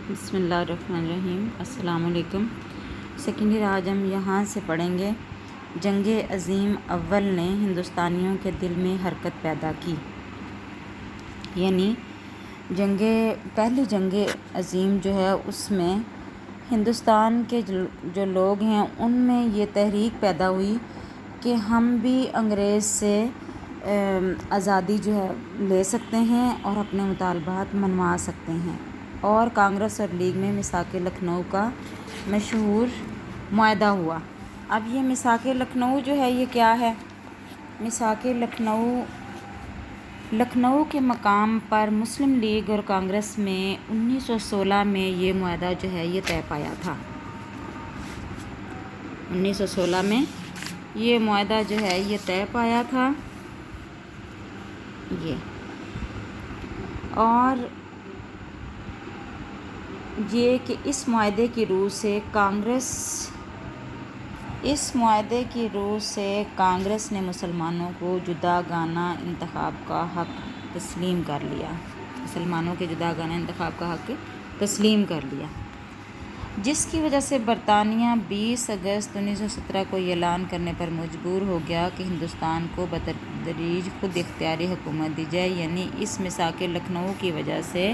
بسم اللہ الرحمن الرحیم۔ السلام علیکم۔ سیکنڈ ایئر آج ہم یہاں سے پڑھیں گے جنگ عظیم اول نے ہندوستانیوں کے دل میں حرکت پیدا کی، یعنی پہلی جنگ عظیم جو ہے اس میں ہندوستان کے جو لوگ ہیں ان میں یہ تحریک پیدا ہوئی کہ ہم بھی انگریز سے آزادی جو ہے لے سکتے ہیں اور اپنے مطالبات منوا سکتے ہیں، اور کانگریس اور لیگ میں میثاق لکھنؤ کا مشہور معاہدہ ہوا۔ اب یہ میثاق لکھنؤ جو ہے یہ کیا ہے؟ میثاق لکھنؤ کے مقام پر مسلم لیگ اور کانگریس میں 1916 میں یہ معاہدہ جو ہے یہ طے پایا تھا۔ 1916 میں یہ معاہدہ جو ہے یہ طے پایا تھا اور یہ کہ اس معاہدے کی روح سے کانگریس نے مسلمانوں کو جداگانہ انتخاب کا حق تسلیم کر لیا، جس کی وجہ سے برطانیہ 20 اگست 1917 کو یہ اعلان کرنے پر مجبور ہو گیا کہ ہندوستان کو بتدریج خود اختیاری حکومت دی جائے۔ یعنی اس میثاق لکھنؤ کی وجہ سے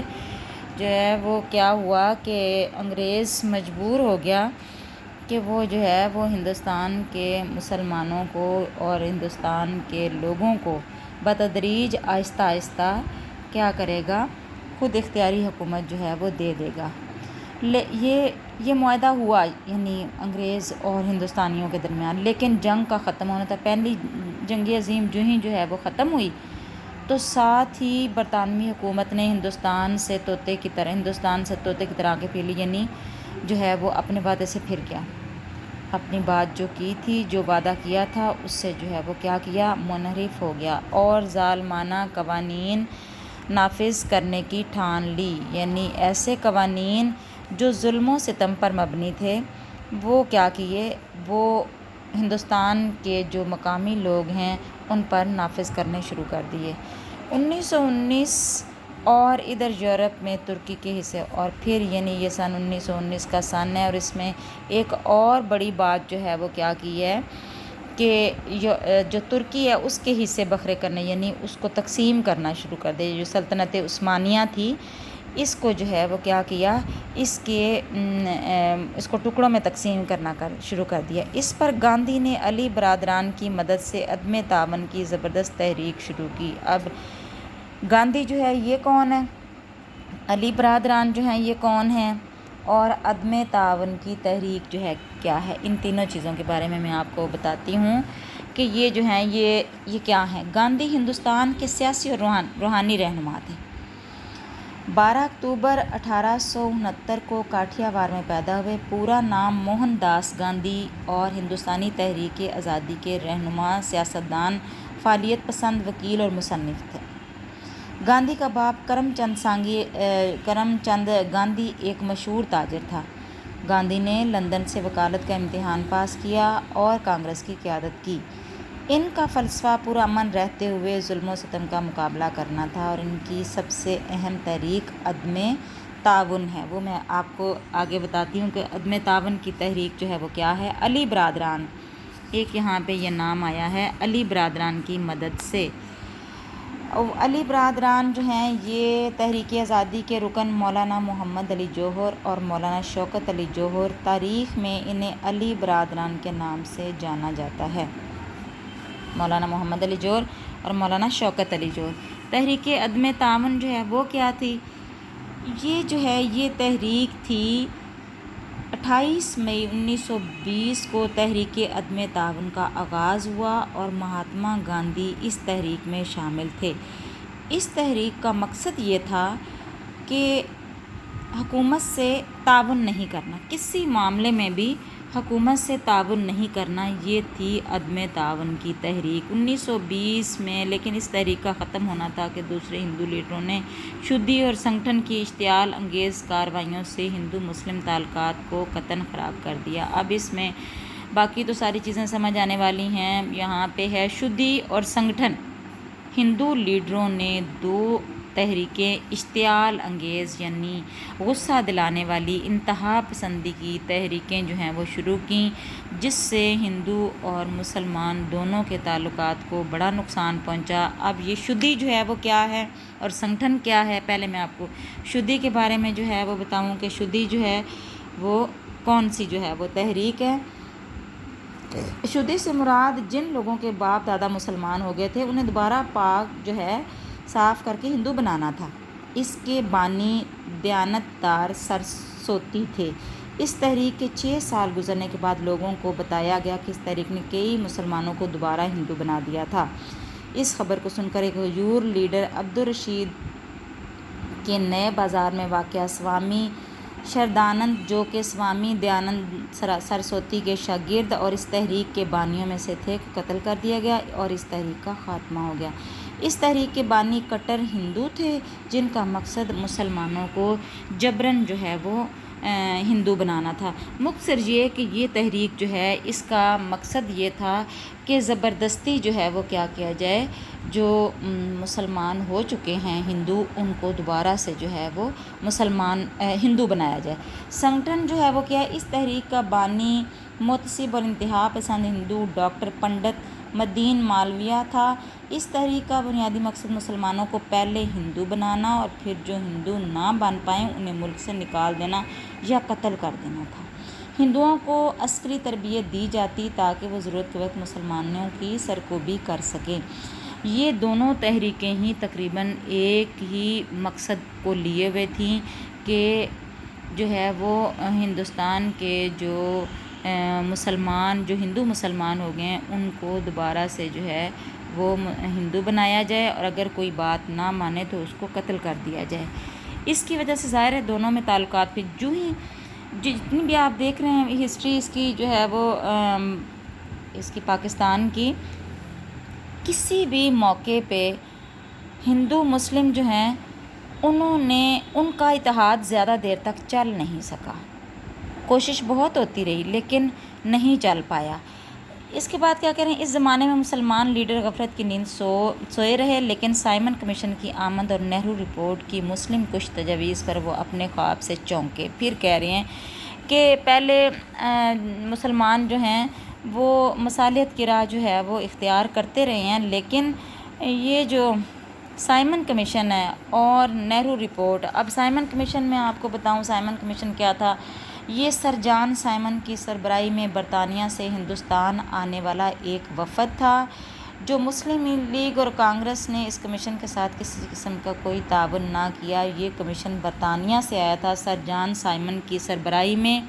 جو ہے وہ کیا ہوا کہ انگریز مجبور ہو گیا کہ وہ جو ہے وہ ہندوستان کے مسلمانوں کو اور ہندوستان کے لوگوں کو بتدریج آہستہ آہستہ کیا کرے گا، خود اختیاری حکومت جو ہے وہ دے دے گا۔ یہ معاہدہ ہوا یعنی انگریز اور ہندوستانیوں کے درمیان، لیکن جنگ کا ختم ہونا تھا۔ پہلی جنگ عظیم جو ہے وہ ختم ہوئی تو ساتھ ہی برطانوی حکومت نے ہندوستان سے طوطے کی طرح آگے پھر لی، یعنی جو ہے وہ اپنے وعدے سے پھر گیا، اپنی بات جو کی تھی، جو وعدہ کیا تھا اس سے جو ہے وہ کیا کیا، منحرف ہو گیا اور ظالمانہ قوانین نافذ کرنے کی ٹھان لی۔ یعنی ایسے قوانین جو ظلم و ستم پر مبنی تھے وہ کیا کیے، وہ ہندوستان کے جو مقامی لوگ ہیں ان پر نافذ کرنے شروع کر دیے۔ 1919 اور ادھر یورپ میں ترکی کے حصے، اور پھر یعنی یہ سن 1919 کا سن ہے، اور اس میں ایک اور بڑی بات جو ہے وہ کیا کی ہے کہ جو ترکی ہے اس کے حصے بکھرے کرنے، یعنی اس کو تقسیم کرنا شروع کر دیا۔ جو سلطنت عثمانیہ تھی اس کو جو ہے وہ کیا کیا، اس کو ٹکڑوں میں تقسیم کرنا شروع کر دیا۔ اس پر گاندھی نے علی برادران کی مدد سے عدم تعاون کی زبردست تحریک شروع کی۔ اب گاندھی جو ہے یہ کون ہے، علی برادران جو ہیں یہ کون ہیں، اور عدم تعاون کی تحریک جو ہے کیا ہے، ان تینوں چیزوں کے بارے میں آپ کو بتاتی ہوں کہ یہ جو ہیں یہ کیا ہیں۔ گاندھی ہندوستان کے سیاسی اور روحانی رہنما تھے۔ 12 اکتوبر 1869 کو کاٹھیاوار میں پیدا ہوئے۔ پورا نام موہن داس گاندھی اور ہندوستانی تحریک آزادی کے رہنما، سیاستدان، فعالیت پسند وکیل اور مصنف تھے۔ گاندھی کا باپ کرم چند گاندھی ایک مشہور تاجر تھا۔ گاندھی نے لندن سے وکالت کا امتحان پاس کیا اور کانگریس کی قیادت کی۔ ان کا فلسفہ پرامن رہتے ہوئے ظلم و ستم کا مقابلہ کرنا تھا، اور ان کی سب سے اہم تحریک عدم تعاون ہے۔ وہ میں آپ کو آگے بتاتی ہوں کہ عدم تعاون کی تحریک جو ہے وہ کیا ہے۔ علی برادران، ایک یہاں پہ یہ نام آیا ہے، علی برادران کی مدد سے۔ علی برادران جو ہیں یہ تحریک آزادی کے رکن مولانا محمد علی جوہر اور مولانا شوکت علی جوہر، تاریخ میں انہیں علی برادران کے نام سے جانا جاتا ہے، مولانا محمد علی جوہر اور مولانا شوکت علی جوہر۔ تحریک عدم تعاون جو ہے وہ کیا تھی، یہ جو ہے یہ تحریک تھی 28 مئی 1920 کو تحریک عدم تعاون کا آغاز ہوا اور مہاتما گاندھی اس تحریک میں شامل تھے۔ اس تحریک کا مقصد یہ تھا کہ حکومت سے تعاون نہیں کرنا، کسی معاملے میں بھی حکومت سے تعاون نہیں کرنا، یہ تھی عدم تعاون کی تحریک 1920 میں۔ لیکن اس تحریک کا ختم ہونا تھا کہ دوسرے ہندو لیڈروں نے شدھی اور سنگٹھن کی اشتعال انگیز کارروائیوں سے ہندو مسلم تعلقات کو قطعاً خراب کر دیا۔ اب اس میں باقی تو ساری چیزیں سمجھ آنے والی ہیں۔ یہاں پہ ہے شدھی اور سنگٹھن۔ ہندو لیڈروں نے 2 تحریکیں اشتعال انگیز یعنی غصہ دلانے والی انتہا پسندی کی تحریکیں جو ہیں وہ شروع کیں، جس سے ہندو اور مسلمان دونوں کے تعلقات کو بڑا نقصان پہنچا۔ اب یہ شدی جو ہے وہ کیا ہے اور سنگٹھن کیا ہے، پہلے میں آپ کو شدی کے بارے میں جو ہے وہ بتاؤں کہ شدی جو ہے وہ کون سی جو ہے وہ تحریک ہے۔ شدی سے مراد جن لوگوں کے باپ دادا مسلمان ہو گئے تھے انہیں دوبارہ پاک جو ہے صاف کر کے ہندو بنانا تھا۔ اس کے بانی دیانت دار سرسوتی تھے۔ اس تحریک کے 6 سال گزرنے کے بعد لوگوں کو بتایا گیا کہ اس تحریک نے کئی مسلمانوں کو دوبارہ ہندو بنا دیا تھا۔ اس خبر کو سن کر ایک غیور لیڈر عبدالرشید کے نئے بازار میں واقع سوامی شردانند، جو کہ سوامی دیانند سرسوتی کے شاگرد اور اس تحریک کے بانیوں میں سے تھے، کو قتل کر دیا گیا اور اس تحریک کا خاتمہ ہو گیا۔ اس تحریک کے بانی کٹر ہندو تھے جن کا مقصد مسلمانوں کو جبراً جو ہے وہ ہندو بنانا تھا۔ مختصر یہ کہ یہ تحریک جو ہے اس کا مقصد یہ تھا کہ زبردستی جو ہے وہ کیا کیا جائے، جو مسلمان ہو چکے ہیں ہندو ان کو دوبارہ سے جو ہے وہ مسلمان ہندو بنایا جائے۔ سنگٹھن جو ہے وہ کیا ہے، اس تحریک کا بانی محتسب اور انتہا پسند ہندو ڈاکٹر پنڈت مدین مالویہ تھا۔ اس تحریک کا بنیادی مقصد مسلمانوں کو پہلے ہندو بنانا اور پھر جو ہندو نہ بن پائیں انہیں ملک سے نکال دینا یا قتل کر دینا تھا۔ ہندوؤں کو عسکری تربیت دی جاتی تاکہ وہ ضرورت کے وقت مسلمانوں کی سرکوبی کر سکیں۔ یہ دونوں تحریکیں ہی تقریباً ایک ہی مقصد کو لیے ہوئے تھیں کہ جو ہے وہ ہندوستان کے جو مسلمان جو ہندو مسلمان ہو گئے ہیں ان کو دوبارہ سے جو ہے وہ ہندو بنایا جائے اور اگر کوئی بات نہ مانے تو اس کو قتل کر دیا جائے۔ اس کی وجہ سے ظاہر ہے دونوں میں تعلقات پھر جو ہی جتنی بھی آپ دیکھ رہے ہیں ہسٹری اس کی جو ہے وہ اس کی پاکستان کی کسی بھی موقع پہ ہندو مسلم جو ہیں ان کا اتحاد زیادہ دیر تک چل نہیں سکا۔ کوشش بہت ہوتی رہی لیکن نہیں چل پایا۔ اس کے بعد کیا کہہ رہے ہیں، اس زمانے میں مسلمان لیڈر غفلت کی نیند سوئے رہے، لیکن سائمن کمیشن کی آمد اور نہرو رپورٹ کی مسلم کش تجاویز پر وہ اپنے خواب سے چونکے۔ پھر کہہ رہے ہیں کہ پہلے مسلمان جو ہیں وہ مصالحت کی راہ جو ہے وہ اختیار کرتے رہے ہیں، لیکن یہ جو سائمن کمیشن ہے اور نہرو رپورٹ، اب سائمن کمیشن میں آپ کو بتاؤں سائمن کمیشن کیا تھا۔ یہ سر جان سائمن کی سربراہی میں برطانیہ سے ہندوستان آنے والا ایک وفد تھا۔ جو مسلم لیگ اور کانگریس نے اس کمیشن کے ساتھ کسی قسم کا کوئی تعاون نہ کیا۔ یہ کمیشن برطانیہ سے آیا تھا سر جان سائمن کی سربراہی میں،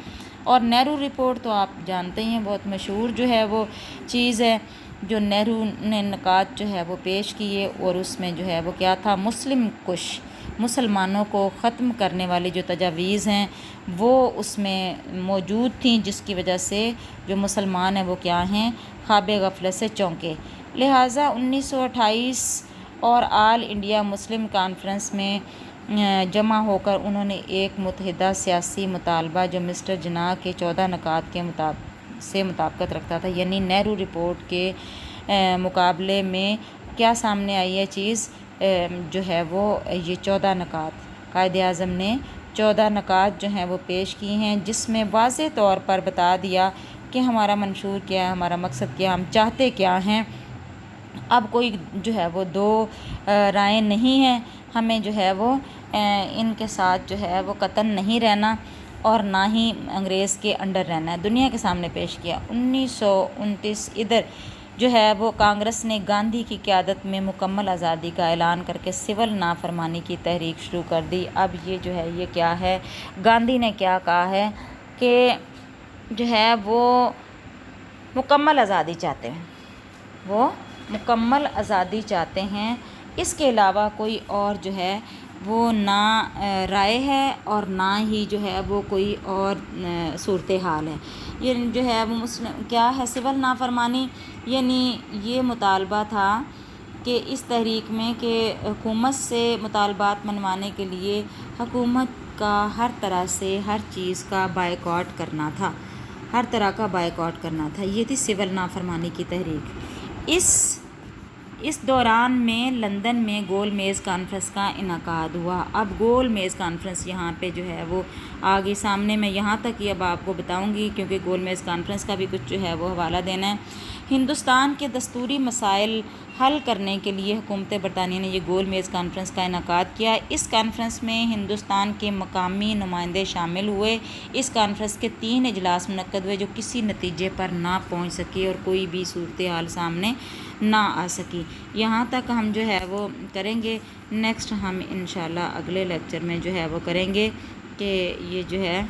اور نہرو رپورٹ تو آپ جانتے ہیں بہت مشہور جو ہے وہ چیز ہے جو نہرو نے نکات جو ہے وہ پیش کیے، اور اس میں جو ہے وہ کیا تھا، مسلم کش مسلمانوں کو ختم کرنے والی جو تجاویز ہیں وہ اس میں موجود تھیں، جس کی وجہ سے جو مسلمان ہیں وہ کیا ہیں، خواب غفلت سے چونکے۔ لہٰذا 1928 اور آل انڈیا مسلم کانفرنس میں جمع ہو کر انہوں نے ایک متحدہ سیاسی مطالبہ جو مسٹر جناح کے 14 نکات کے سے مطابقت رکھتا تھا، یعنی نہرو رپورٹ کے مقابلے میں کیا سامنے آئی ہے چیز جو ہے وہ یہ 14 نکات قائد اعظم نے 14 نکات جو ہیں وہ پیش کی ہیں، جس میں واضح طور پر بتا دیا کہ ہمارا منشور کیا ہے، ہمارا مقصد کیا، ہم چاہتے کیا ہیں۔ اب کوئی جو ہے وہ دو رائے نہیں ہیں، ہمیں جو ہے وہ ان کے ساتھ جو ہے وہ قطعاً نہیں رہنا اور نہ ہی انگریز کے انڈر رہنا ہے، دنیا کے سامنے پیش کیا۔ 1929 ادھر جو ہے وہ کانگریس نے گاندھی کی قیادت میں مکمل آزادی کا اعلان کر کے سول نافرمانی کی تحریک شروع کر دی۔ اب یہ جو ہے یہ کیا ہے، گاندھی نے کیا کہا ہے کہ جو ہے وہ مکمل آزادی چاہتے ہیں، وہ مکمل آزادی چاہتے ہیں، اس کے علاوہ کوئی اور جو ہے وہ نہ رائے ہے اور نہ ہی جو ہے وہ کوئی اور صورتحال ہے۔ یہ جو ہے وہ مسلم کیا ہے، سول نافرمانی، یعنی یہ مطالبہ تھا کہ اس تحریک میں کہ حکومت سے مطالبات منوانے کے لیے حکومت کا ہر طرح سے ہر چیز کا بائیکاٹ کرنا تھا، ہر طرح کا بائیکاٹ کرنا تھا۔ یہ تھی سول نافرمانی کی تحریک۔ اس اس دوران میں لندن میں گول میز کانفرنس کا انعقاد ہوا۔ اب گول میز کانفرنس یہاں پہ جو ہے وہ آگے سامنے میں یہاں تک ہی اب آپ کو بتاؤں گی، کیونکہ گول میز کانفرنس کا بھی کچھ جو ہے وہ حوالہ دینا ہے۔ ہندوستان کے دستوری مسائل حل کرنے کے لیے حکومت برطانیہ نے یہ گول میز کانفرنس کا انعقاد کیا۔ اس کانفرنس میں ہندوستان کے مقامی نمائندے شامل ہوئے۔ اس کانفرنس کے 3 اجلاس منعقد ہوئے جو کسی نتیجے پر نہ پہنچ سکے اور کوئی بھی صورتحال سامنے نہ آ سکی۔ یہاں تک ہم جو ہے وہ کریں گے۔ نیکسٹ ہم انشاءاللہ اگلے لیکچر میں جو ہے وہ کریں گے کہ یہ جو ہے